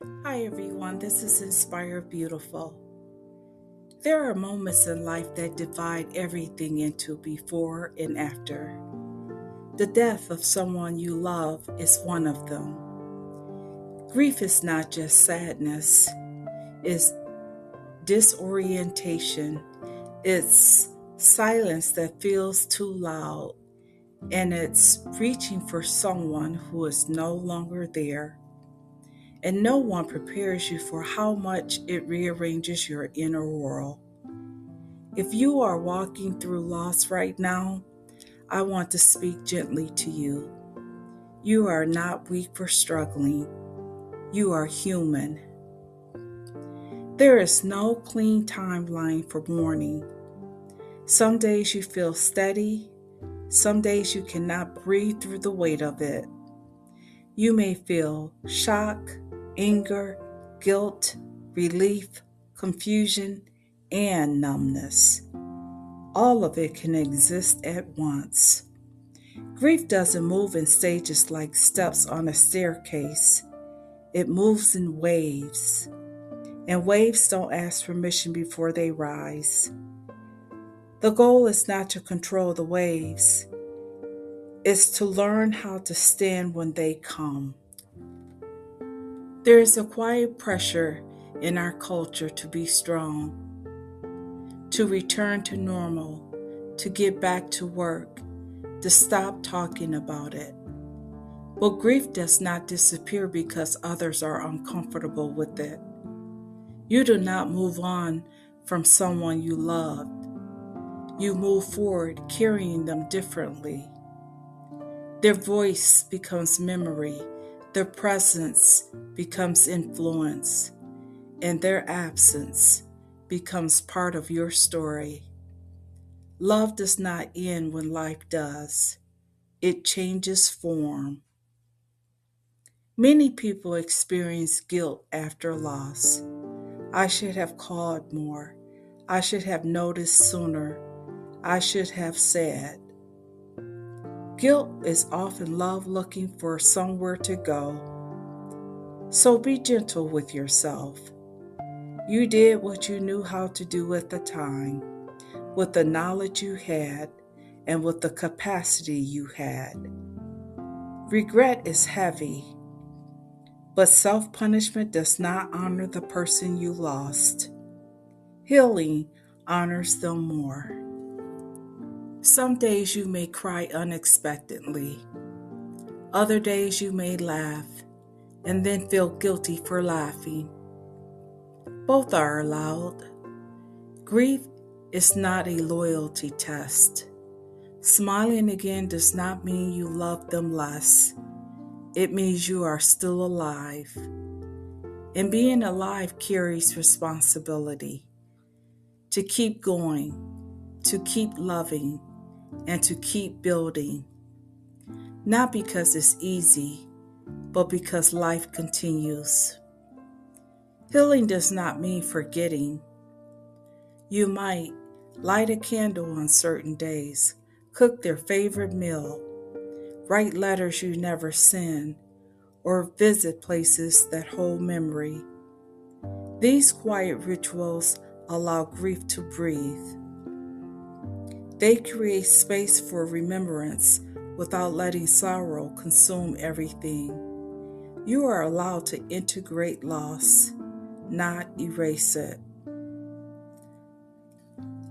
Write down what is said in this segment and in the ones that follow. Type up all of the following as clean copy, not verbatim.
Hi everyone, this is InspireBeautiful. There are moments in life that divide everything into before and after. The death of someone you love is one of them. Grief is not just sadness, it's disorientation, it's silence that feels too loud, and it's reaching for someone who is no longer there. And no one prepares you for how much it rearranges your inner world. If you are walking through loss right now, I want to speak gently to you. You are not weak for struggling. You are human. There is no clean timeline for mourning. Some days you feel steady. Some days you cannot breathe through the weight of it. You may feel shock, anger, guilt, relief, confusion, and numbness. All of it can exist at once. Grief doesn't move in stages like steps on a staircase. It moves in waves. And waves don't ask permission before they rise. The goal is not to control the waves. It's to learn how to stand when they come. There is a quiet pressure in our culture to be strong, to return to normal, to get back to work, to stop talking about it. But grief does not disappear because others are uncomfortable with it. You do not move on from someone you loved. You move forward carrying them differently. Their voice becomes memory, their presence becomes influence, and their absence becomes part of your story. Love does not end when life does. It changes form. Many people experience guilt after loss. I should have called more. I should have noticed sooner. I should have said. Guilt is often love looking for somewhere to go. So be gentle with yourself. You did what you knew how to do at the time, with the knowledge you had, and with the capacity you had. Regret is heavy, but self-punishment does not honor the person you lost. Healing honors them more. Some days you may cry unexpectedly. Other days you may laugh and then feel guilty for laughing. Both are allowed. Grief is not a loyalty test. Smiling again does not mean you love them less. It means you are still alive. And being alive carries responsibility. To keep going, to keep loving, and to keep building. Not because it's easy, but because life continues. Healing does not mean forgetting. You might light a candle on certain days, cook their favorite meal, write letters you never send, or visit places that hold memory. These quiet rituals allow grief to breathe. They create space for remembrance without letting sorrow consume everything. You are allowed to integrate loss, not erase it.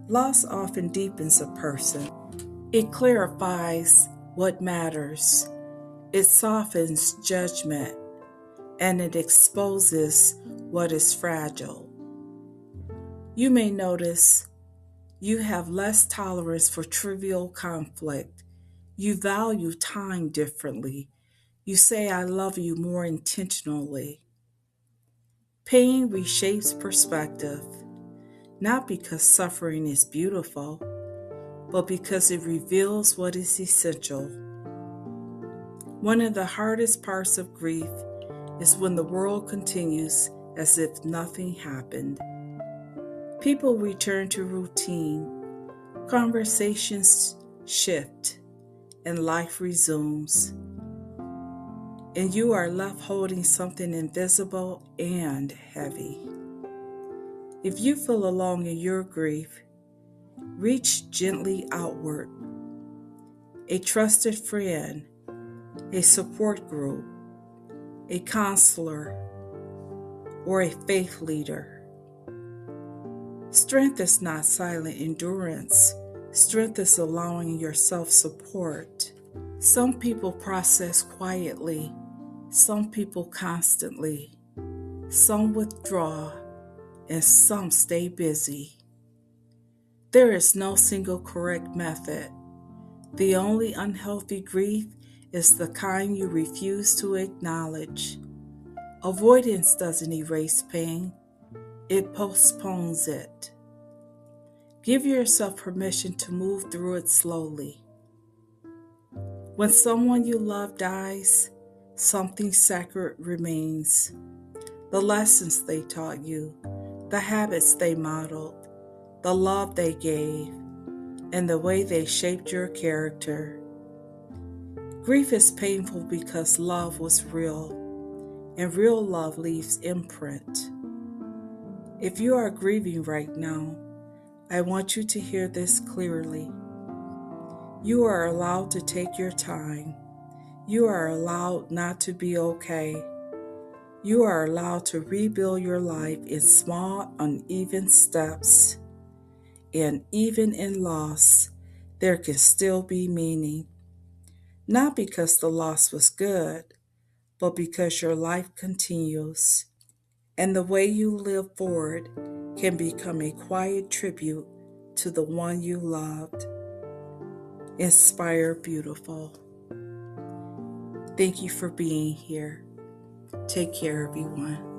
Loss often deepens a person. It clarifies what matters. It softens judgment, and it exposes what is fragile. You may notice you have less tolerance for trivial conflict. You value time differently. You say, I love you more intentionally. Pain reshapes perspective, not because suffering is beautiful, but because it reveals what is essential. One of the hardest parts of grief is when the world continues as if nothing happened. People return to routine, conversations shift, and life resumes. and you are left holding something invisible and heavy. If you feel alone in your grief, reach gently outward. A trusted friend, a support group, a counselor, or a faith leader. Strength is not silent endurance. Strength is allowing yourself support. Some people process quietly, some people constantly, some withdraw, and some stay busy. There is no single correct method. The only unhealthy grief is the kind you refuse to acknowledge. Avoidance doesn't erase pain, it postpones it. Give yourself permission to move through it slowly. When someone you love dies, something sacred remains. The lessons they taught you, the habits they modeled, the love they gave, and the way they shaped your character. Grief is painful because love was real, and real love leaves imprint. If you are grieving right now, I want you to hear this clearly. You are allowed to take your time. You are allowed not to be okay. You are allowed to rebuild your life in small, uneven steps. And even in loss, there can still be meaning. Not because the loss was good, but because your life continues. And the way you live forward can become a quiet tribute to the one you loved. InspireBeautiful. Thank you for being here. Take care, everyone.